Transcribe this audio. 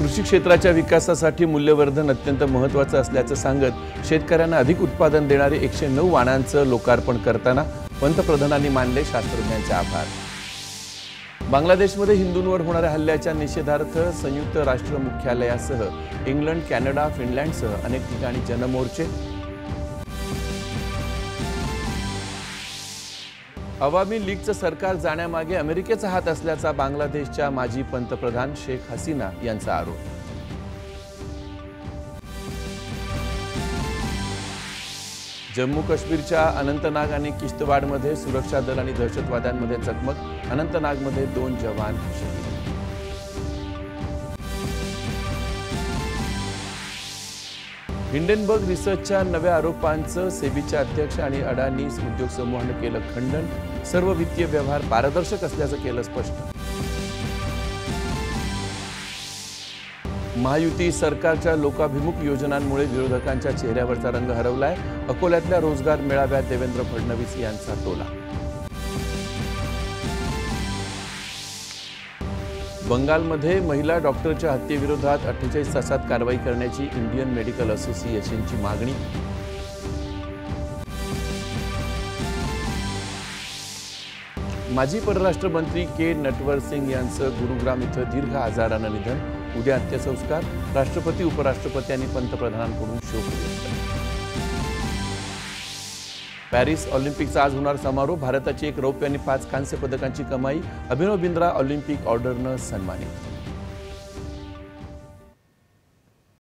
कृषी क्षेत्राच्या विकासासाठी मूल्यवर्धन अत्यंत महत्त्वाचं असल्याचं सांगत शेतकऱ्यांना अधिक उत्पादन देणारे 109 वाणांचं लोकार्पण करताना पंतप्रधानांनी मानले शास्त्रज्ञांचे आभार। बांगलादेशमध्ये हिंदूंवर होणाऱ्या हल्ल्याच्या निषेधार्थ संयुक्त राष्ट्र मुख्यालयासह इंग्लंड, कॅनडा, फिनलँडसह अनेक ठिकाणी जनमोर्चे। अवामी लीगचं सरकार जाण्यामागे अमेरिकेचा हात असल्याचा बांगलादेशच्या माजी पंतप्रधान शेख हसीना यांचा आरोप। जम्मू काश्मीरच्या अनंतनाग आणि किश्तवाडमध्ये सुरक्षा दल आणि दहशतवाद्यांमध्ये चकमक, अनंतनागमध्ये 2 जवान शहीद। हिंडेनबर्ग रिसर्चच्या नव्या आरोपांचं सेबीचे अध्यक्ष आणि अडानी उद्योग समूहाने केलं खंडन, सर्व वित्तीय व्यवहार पारदर्शक असल्याचं केलं स्पष्ट। महायुती सरकारच्या लोकाभिमुख योजनांमुळे विरोधकांच्या चेहऱ्यावरचा रंग हरवलाय, अकोल्यातल्या रोजगार मेळाव्यात देवेंद्र फडणवीस यांचा टोला। बंगालमध्ये महिला डॉक्टरच्या हत्येविरोधात 48 तासात कारवाई करण्याची इंडियन मेडिकल असोसिएशनची मागणी। माजी परराष्ट्र मंत्री के नटवर सिंग यांचं गुरुग्राम इथं दीर्घ आजारानं निधन, उद्या अंत्यसंस्कार। राष्ट्रपती, उपराष्ट्रपती आणि पंतप्रधानांकडून शोक व्यक्त। पॅरिस ऑलिम्पिकचा आज होणार समारोप, भारताची 1 रौप्य आणि 5 कांस्य पदकांची कमाई, अभिनव बिंद्रा ऑलिम्पिक ऑर्डरनं सन्मानित।